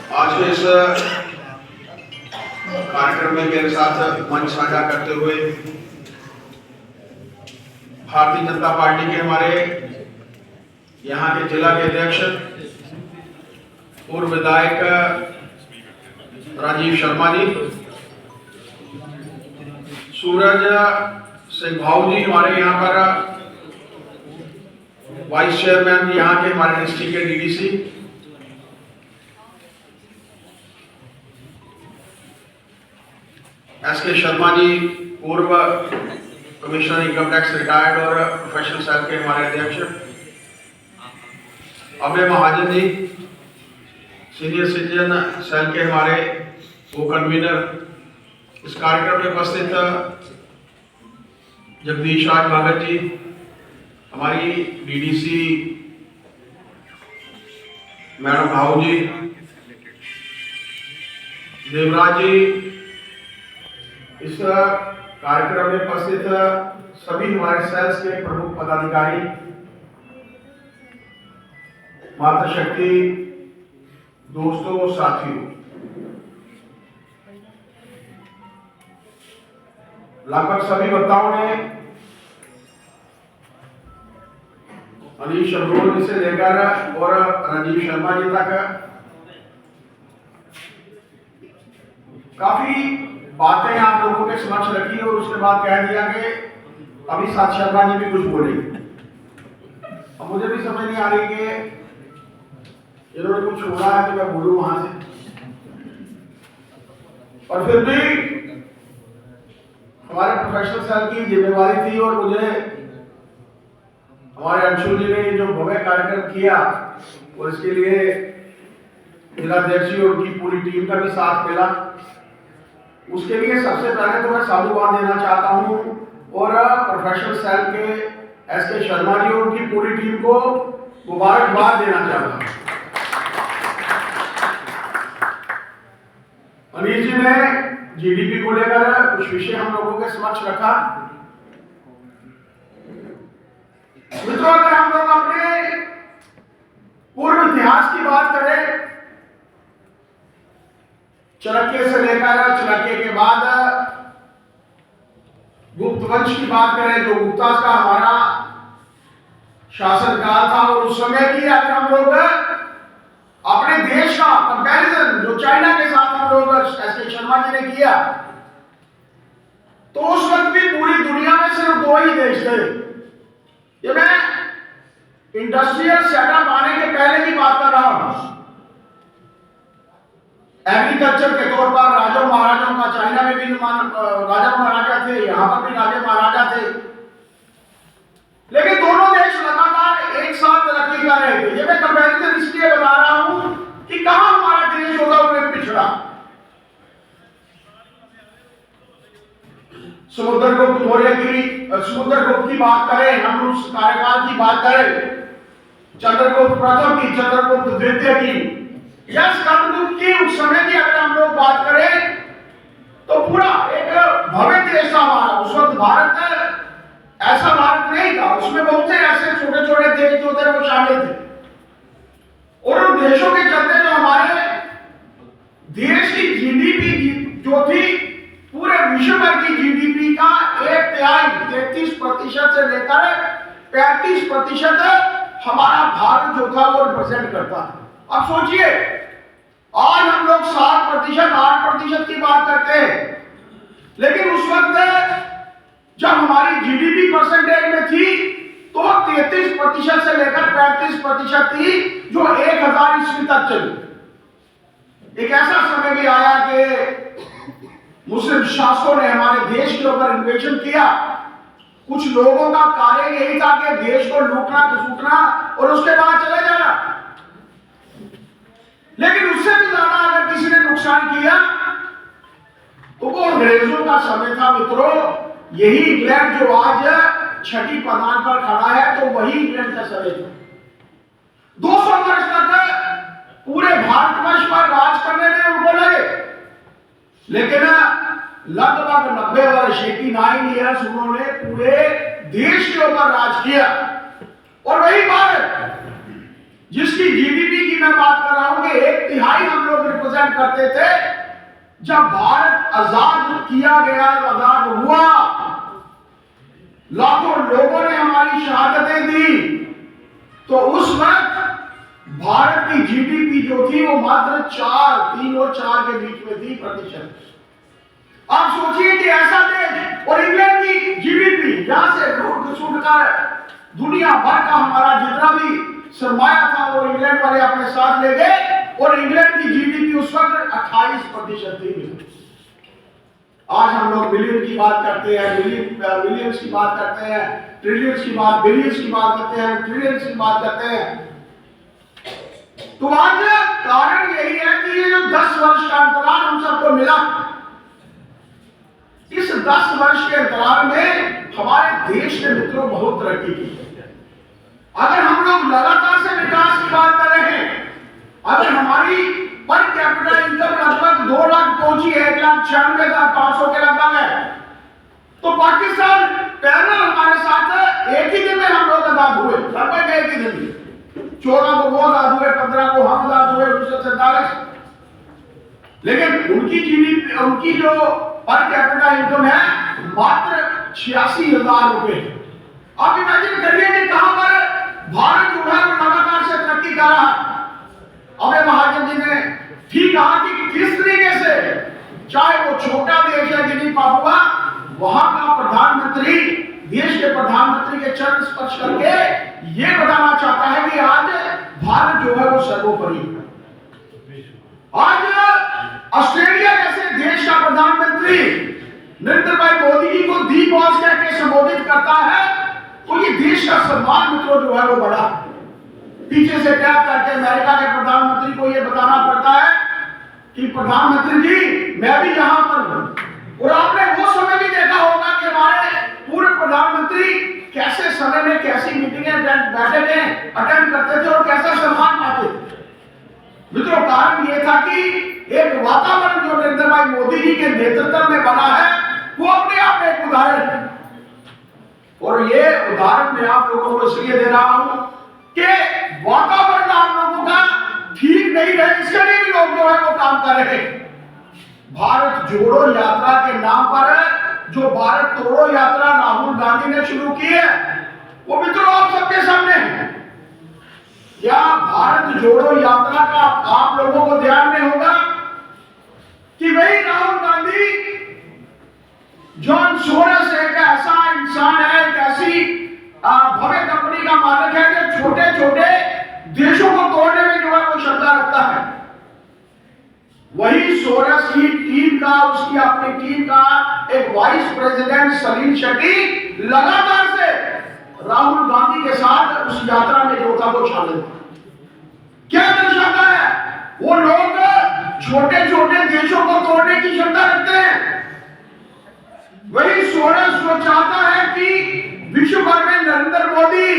आज के इस कार्यक्रम में मेरे साथ मंच साझा करते हुए भारतीय जनता पार्टी के हमारे यहाँ के जिला के अध्यक्ष पूर्व विधायक राजीव शर्मा जी, सूरज सिंह भाऊ जी हमारे यहाँ पर वाइस चेयरमैन यहाँ के हमारे डिस्ट्रिक्ट के डीडीसी, एसके शर्मा जी पूर्व कमिश्नर इनकम टैक्स रिटायर्ड और प्रोफेशनल सेल के हमारे अध्यक्ष, अभय Mahajan ji senior citizen cell के हमारे को कन्वीनर, इस कार्यक्रम में उपस्थित जगदीश राज भगत जी हमारी डीडीसी मैडम भाऊ जी, देवराज जी, इस कार्यक्रम में उपस्थित सभी हमारे सेल्स के प्रमुख पदाधिकारी, मातृशक्ति दोस्तों साथियों, लगभग सभी वक्ताओं ने अनिश अग्रवाल जी से लेकर और राजीव शर्मा जी तक काफी बातें आप लोगों के समक्ष रखी और उसके बाद कह दिया कि अभी साथ शर्मा जी भी कुछ बोलेंगे। अब मुझे भी समझ नहीं आ रही कि इन्होंने कुछ छोड़ा है तो मैं बोलूं वहां से, और फिर भी हमारे प्रोफेशनल सेल की जिम्मेवारी थी और मुझे हमारे अंशुल जी ने जो भव्य कार्यक्रम किया और इसके लिए जिलाध्यक्ष और उनकी पूरी टीम का भी साथ मिला, उसके लिए सबसे पहले तो मैं साधुवाद देना चाहता हूं और प्रोफेशनल सेल के एसके शर्मा जी और उनकी पूरी टीम को मुबारकबाद देना चाहता हूं। अनिल जी ने जीडीपी को लेकर कुछ विषय हम लोगों के समक्ष रखा। मित्रों, अगर हम लोग अपने पूर्व इतिहास की बात करें, चाणक्य से लेकर चाणक्य के बाद गुप्त वंश की बात करें, जो गुप्ता का हमारा शासनकाल था, और उस समय की अगर हम लोग अपने देश का कंपैरिजन जो चाइना के साथ हम लोग एसके शर्मा जी ने किया, तो उस वक्त भी पूरी दुनिया में सिर्फ दो ही देश थे। ये मैं इंडस्ट्रियल सेटअप आने के पहले की बात कर रहा हूं। एग्रीकल्चर के तौर पर राजा महाराजाओं का चाइना में भी राजा महाराजा थे, यहां पर भी राजा महाराजा थे, लेकिन दोनों देश लगातार एक साथ तरक्की कर रहे थे। ये मैं कंपैरिजन इसलिए बता रहा हूं कि कहां हमारा देश होगा उसमें पिछड़ा। समुद्रगुप्त मौर्य की समुद्रगुप्त की बात करें, हम उस कार्यकाल की बात करें, चंद्रगुप्त प्रथम की, चंद्रगुप्त द्वितीय की, या स्कंदगुप्त की, उस समय की अगर हम लोग बात करें तो पूरा एक भव्य देश था हमारा। उस वक्त भारत ऐसा भारत नहीं था, उसमें बहुत से ऐसे छोटे छोटे देश जो थे वो शामिल थे, और उन देशों के चलते जो हमारे देश की जीडीपी जो थी, पूरे विश्व भर की जीडीपी का 1/3 33% से लेकर 35% हमारा भारत जो था वो रिप्रेजेंट करता है। अब सोचिए, आज हम लोग 7% 8% की बात करते हैं, लेकिन उस वक्त जब हमारी जीडीपी परसेंटेज में थी तो 33% से लेकर 35% थी, जो 1000 ईस्वी तक चली। एक ऐसा समय भी आया कि मुस्लिम शासकों ने हमारे देश के ऊपर इन्वेजन किया। कुछ लोगों का कार्य यही था कि देश को लूटना, घसूटना और उसके बाद चले जाना, लेकिन उससे भी ज्यादा अगर किसी ने नुकसान किया तो वो अंग्रेजों का समय था। मित्रों, यही इंग्लैंड जो आज छठी पदान पर खड़ा है, तो वही इंग्लैंड का समय था। 200 वर्ष तक पूरे भारतवर्ष पर राज करने में उनको लगे, लेकिन लगभग 90 वर्ष 89 ईयर्स उन्होंने पूरे देश के ऊपर राज किया। और वही भारत जिसकी जीडीपी की मैं बात कर रहा हूं कि 1/3 हम लोग रिप्रेजेंट करते थे। जब भारत आजाद किया गया, आजाद हुआ, लाखों लोगों ने हमारी शहादतें दी, तो उस वक्त भारत की जीडीपी जो थी वो मात्र 3 और 4 के बीच में थी प्रतिशत। आप सोचिए कि ऐसा देश, और इंग्लैंड की जीडीपी यहां से लूट कर दुनिया भर का हमारा जितना भी सरमाया था वो इंग्लैंड वाले अपने साथ ले गए, और इंग्लैंड की जीडीपी उस वक्त 28% थी। आज हम लोग बिलियन की बात करते हैं, बिलियंस की बात करते हैं, ट्रिलियंस की बात, बिलियंस की बात करते हैं, ट्रिलियंस की बात करते हैं। तो आज कारण यही है कि ये जो 10 वर्ष का अंतराल हम सबको मिला, इस 10 वर्ष के अंतराल में हमारे देश ने मित्रों बहुत तरक्की की। अगर हम लोग लगातार से विकास की बात कर रहे हैं, अगर हमारी पर कैपिटा इनकम लगभग 2 लाख पहुंची है, 1,96,500 के लगभग है, तो पाकिस्तान पैरेलल हमारे साथ एक ही दिन में हम लोग आजाद हुए, लगभग एक ही दिन में। 14 को वो आजाद हुए, 15 को हम आजाद हुए 1947। लेकिन उनकी जीडीपी, उनकी जो पर कैपिटा इनकम है मात्र 86,000 रुपए। आप इमेजिन करिए कि कहां पर भारत जो है वो लगातार से तरक्की कर रहा है। अबे महाजन जी ने ठीक कहा कि किस तरीके से, चाहे वो छोटा देश है गिनी पापुआ, वहां का प्रधानमंत्री देश के प्रधानमंत्री के चरण स्पर्श करके ये बताना चाहता है कि आज भारत जो है वो सर्वोपरि है। आज ऑस्ट्रेलिया जैसे देश का प्रधानमंत्री नरेंद्र भाई मोदी जी को दी बॉस कह के संबोधित करता है, तो ये देश का सम्मान मित्रों जो है वो बढ़ा। पीछे से टैप करके अमेरिका के प्रधानमंत्री को यह बताना पड़ता है कि प्रधानमंत्री जी मैं भी यहां पर हूं। और आपने वो समय भी देखा होगा कि हमारे पूर्व प्रधानमंत्री कैसे समय में कैसी मीटिंगें बैठे थे, अटेंड करते थे और कैसा सम्मान पाते थे। मित्रों कारण यह था कि एक वातावरण जो नरेंद्र भाई मोदी जी के नेतृत्व में बना है वो अपने आप में एक उदाहरण है। और ये उदाहरण मैं आप लोगों को इसलिए दे रहा हूं कि वातावरण आप लोगों का ठीक नहीं है, इसके लिए भी लोग जो है वो काम कर रहे हैं। भारत जोड़ो यात्रा के नाम पर जो भारत तोड़ो यात्रा राहुल गांधी ने शुरू की है, वो मित्रों आप सबके सामने है। क्या भारत जोड़ो यात्रा का आप लोगों को ध्यान में होगा कि वही राहुल गांधी जॉन सोरस एक ऐसा इंसान है, एक ऐसी भव्य कंपनी का मालिक है जो छोटे छोटे देशों को तोड़ने में जो है वो क्षमता रखता है। वही सोरस की टीम का, उसकी अपनी टीम का एक वाइस प्रेसिडेंट सलीम शेट्टी लगातार से राहुल गांधी के साथ उस यात्रा में जो था वो शामिल था। क्या दर्शाता है? वो लोग छोटे छोटे देशों को तोड़ने की क्षमता रखते हैं। वही सोरस वो चाहता है कि विश्व भर में नरेंद्र मोदी,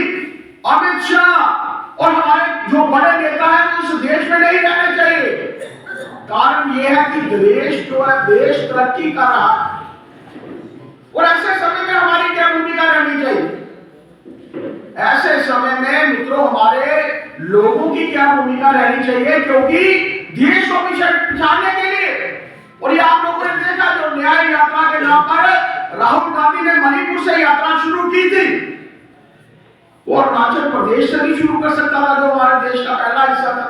अमित शाह और हमारे जो बड़े नेता हैं उस देश में नहीं रहने चाहिए। कारण यह है कि देश जो है देश तरक्की कर रहा है और ऐसे समय में हमारी क्या भूमिका रहनी चाहिए? ऐसे समय में मित्रों हमारे लोगों की क्या भूमिका रहनी चाहिए? क्योंकि देश को पिछाड़ने के लिए, और ये आप लोगों ने देखा जो न्याय यात्रा के नाम पर राहुल गांधी ने मणिपुर से यात्रा शुरू की थी, और अरुणाचल प्रदेश से भी शुरू कर सकता था जो हमारे देश का पहला हिस्सा था,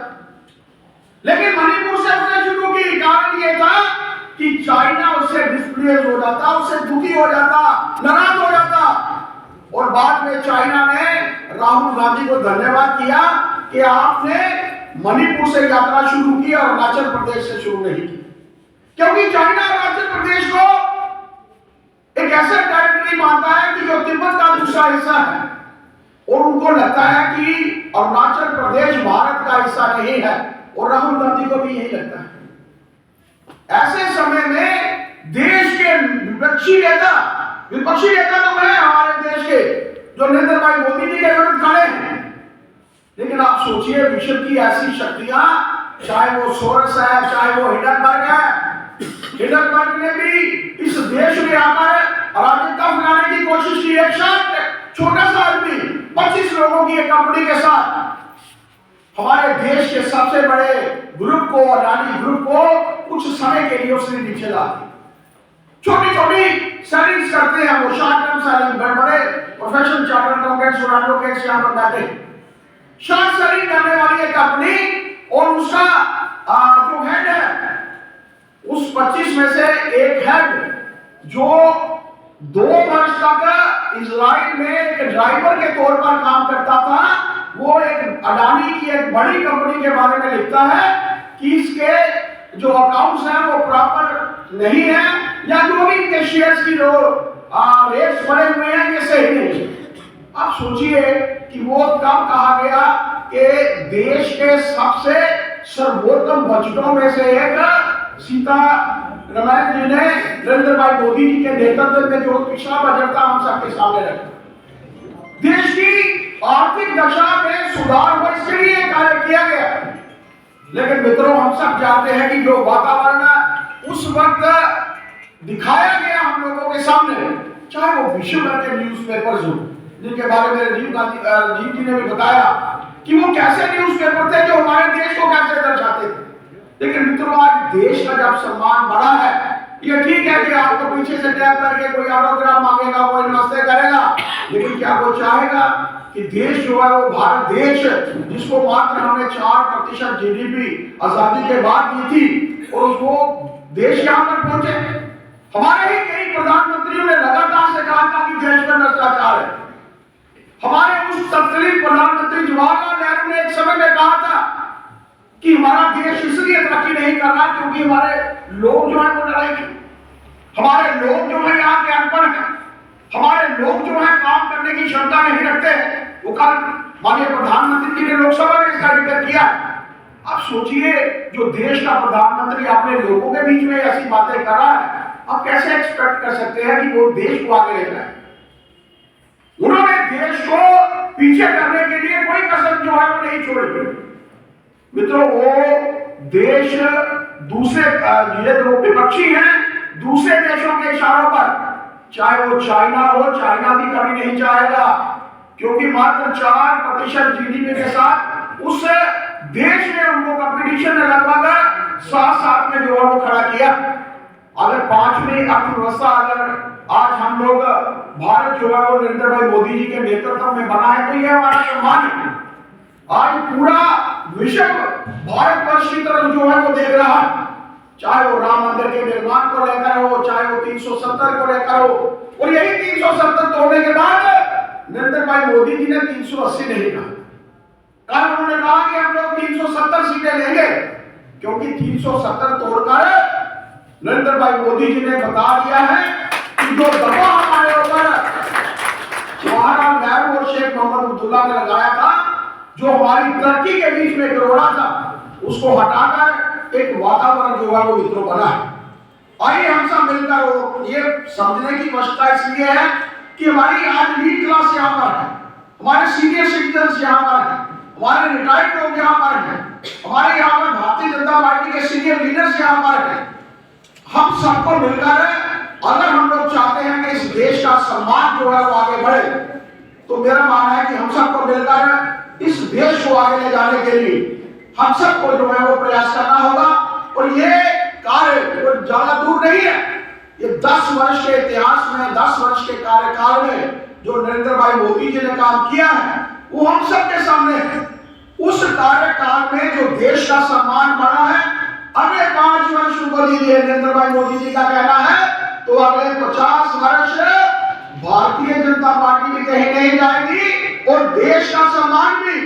लेकिन मणिपुर से उसने शुरू की। कारण ये था कि चाइना उससे डिस्प्लेस हो जाता, उससे दुखी हो जाता, नाराज हो जाता, और बाद में चाइना ने राहुल गांधी को धन्यवाद किया कि आपने मणिपुर से यात्रा शुरू की और अरुणाचल प्रदेश से शुरू नहीं की। क्योंकि चाइना अरुणाचल प्रदेश को एक ऐसा टेरिटरी मानता है कि जो तिब्बत का दूसरा हिस्सा है, और उनको लगता है कि अरुणाचल प्रदेश भारत का हिस्सा नहीं है, और राहुल गांधी को भी यही लगता है। ऐसे समय में देश के विपक्षी नेता तो है हमारे देश के जो नरेंद्र भाई मोदी जी के विरुद्ध खड़े हैं, लेकिन आप सोचिए विश्व की ऐसी शक्तियां, चाहे वो सोरस है, चाहे वो हिंडनबर्ग है, हिंडनबर्ग ने भी इस देश में आकर अराजकता फैलाने की कोशिश की। एक छोटा सा आदमी 25 लोगों की एक कंपनी के साथ, हमारे देश के सबसे बड़े ग्रुप को, अडानी ग्रुप को, कुछ समय के लिए उसने नीचे ला दिया। छोटी छोटी सेलिंग्स करते हैं वो, शॉर्ट टर्म सेलिंग, बड़े प्रोफेशनल चार्टर्ड अकाउंटेंट्स और एडवोकेट्स यहां पर बैठे, शॉर्ट सेलिंग करने वाली एक कंपनी, और उसका जो हेड है, उस 25 में से एक हेड जो 2 वर्ष तक इजराइल में एक ड्राइवर के तौर पर काम करता था, वो एक अडानी की एक बड़ी कंपनी के बारे में लिखता है कि इसके जो अकाउंट्स हैं वो प्रॉपर नहीं है, या जो भी इनके शेयर्स की जो रेट्स बढ़े हुए हैं ये सही नहीं है। आप सोचिए कि वो कब कहा गया कि देश के सबसे सर्वोत्तम बजटों में से एक सीतारमण जी ने नरेंद्र भाई मोदी जी के नेतृत्व में जो पिछला बजट था हम सबके सामने रखा, देश की आर्थिक दशा में सुधार हो, इसके लिए कार्य किया गया। लेकिन मित्रों, हम सब जानते हैं कि जो वातावरण उस वक्त दिखाया गया हम लोगों के सामने, चाहे वो विश्व भर के न्यूज़पेपर्स हो, जिनके बारे में राजीव जी ने भी बताया कि वो कैसे न्यूज़पेपर थे जो हमारे देश को कैसे दर्शाते थे। लेकिन मित्रों, आज देश का जब सम्मान बढ़ा है, ये ठीक है कि आपको पीछे से टैप करके कोई ऑटोग्राफ मांगेगा, कोई नमस्ते करेगा, लेकिन क्या वो चाहेगा कि देश जो है वो भारत देश, जिसको मात्र हमने 4% जीडीपी आजादी के बाद दी थी, और उसको देश यहां पर पहुंचे। हमारे ही कई प्रधानमंत्रियों ने लगातार से कहा था कि देश में भ्रष्टाचार है। हमारे उस तत्कालीन प्रधानमंत्री जवाहरलाल नेहरू ने एक समय में कहा था कि हमारा देश इसलिए तरक्की नहीं कर रहा क्योंकि हमारे लोग जो है वो लड़ाई, हमारे लोग जो है यहाँ के अनपढ़ हैं, हमारे लोग जो है काम करने की क्षमता नहीं रखते हैं। वो कल माननीय प्रधानमंत्री जी ने लोकसभा में इसका जिक्र किया। आप सोचिए, जो देश का प्रधानमंत्री अपने लोगों के बीच में ऐसी बातें कर रहा है, आप कैसे एक्सपेक्ट कर सकते हैं कि वो देश को आगे ले जाए। उन्होंने देश को पीछे करने के लिए कोई कसर जो है वो नहीं छोड़ी। मित्रों, वो देश दूसरे ये जो विपक्षी हैं, दूसरे देशों के इशारों पर, चाहे वो चाइना हो, चाइना भी कभी नहीं चाहेगा, क्योंकि मात्र 4% जीडीपी के साथ उस देश ने उनको कंपटीशन में लगभग 7 में जो है वो खड़ा किया। अगर 5वीं अर्थव्यवस्था अगर आज हम लोग भारत जो है वो नरेंद्र भाई मोदी जी के नेतृत्व में बना है, तो ये हमारा सम्मान है। आज पूरा विश्व भारतवर्ष की तरफ जो है वो देख रहा है, चाहे वो राम मंदिर के निर्माण को लेकर हो, चाहे वो 370 को लेकर हो, और यही 370 तोड़ने के बाद नरेंद्र भाई मोदी जी ने 380 नहीं कहा। कल उन्होंने कहा कि हम लोग 370 सीटें लेंगे, क्योंकि 370 तोड़कर नरेंद्र भाई मोदी जी ने बता दिया है कि जो दबाव हमारे ऊपर जवाहरलाल नेहरू और शेख मोहम्मद अब्दुल्ला ने लगाया था, जो हमारी तरक्की के बीच में करोड़ा था, उसको हटाकर एक वातावरण जो है वो मित्रों बना है। आइए हम सब मिलकर वो ये समझने की आवश्यकता इसलिए है कि हमारी आज लीड क्लास यहाँ पर है, हमारे सीनियर सिटीजन यहाँ पर है, हमारे रिटायर्ड लोग यहाँ पर हैं, हमारे यहाँ पर भारतीय जनता पार्टी के सीनियर लीडर्स यहाँ पर हैं। हम सबको मिलकर अगर हम लोग चाहते हैं कि इस देश का सम्मान जो है वो आगे बढ़े, तो मेरा मानना है कि हम सबको मिलकर इस देश को आगे ले जाने के लिए हम सबको जो है वो प्रयास करना होगा। और ये कार्य ज्यादा दूर नहीं है, ये 10 वर्ष के इतिहास में, 10 वर्ष के कार्यकाल में जो नरेंद्र भाई मोदी जी ने काम किया है, वो हम सबके सामने है। उस कार्यकाल में जो देश का सम्मान बढ़ा है, अगले 5 वर्ष उनको दीजिए, नरेंद्र भाई मोदी जी का कहना है, तो अगले 50 वर्ष भारतीय जनता पार्टी भी कहीं नहीं जाएगी और देश का सम्मान भी।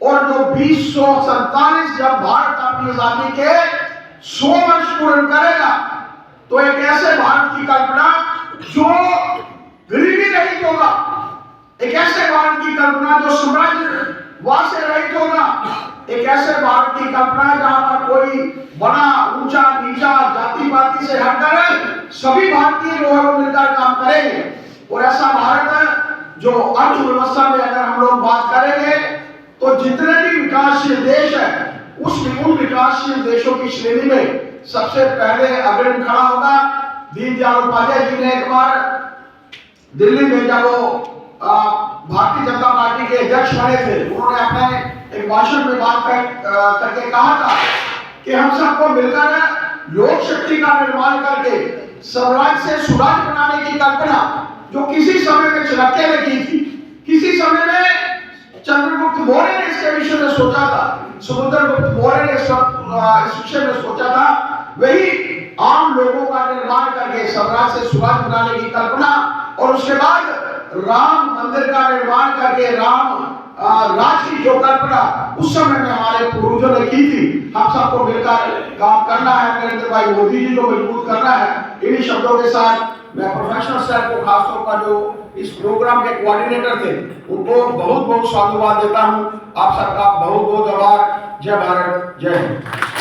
और जो 2047 जब भारत अपनी आजादी के 100 वर्ष पूर्ण करेगा, तो एक ऐसे भारत की कल्पना जो गरीबी रहित होगा, एक ऐसे भारत की कल्पना जो साम्राज्यवाद से रहित होगा, एक ऐसे भारत की कल्पना जहां पर कोई बड़ा ऊंचा नीचा जाति पाति से हटकर सभी भारतीय जो है वो मिलकर काम करेंगे। और ऐसा भारत जो अर्थव्यवस्था में अगर हम लोग बात करेंगे, तो जितने भी विकासशील देश है, उन विकासशील देशों की श्रेणी में सबसे पहले अग्रणी खड़ा होगा। दीनदयाल उपाध्याय जी ने एक बार दिल्ली में जब वो भारतीय जनता पार्टी के अध्यक्ष बने थे, उन्होंने अपने एक भाषण में बात करके कहा था कि हम सबको मिलकर लोक शक्ति का निर्माण करके स्वराज से सुराज बनाने की कल्पना जो किसी समय में चाणक्य ने की थी, किसी समय में चंद्रगुप्त मौर्य ने इसके विषय में सोचा था, समुद्रगुप्त मौर्य ने इस विषय में सोचा था, वही आम लोगों का निर्माण करके स्वराज से सुराज बनाने की कल्पना और उसके बाद राम मंदिर का निर्माण करके राम राज्य की जो कल्पना उस समय में हमारे पूर्वजों ने की थी, हम सबको मिलकर काम करना है, नरेंद्र भाई मोदी जी को मजबूत करना है। इन्हीं शब्दों के साथ मैं प्रोफेसर सर को खासतौर पर जो इस प्रोग्राम के कोऑर्डिनेटर थे उनको बहुत बहुत साधुवाद देता हूं। आप सबका बहुत बहुत आभार। जय भारत, जय हिंद।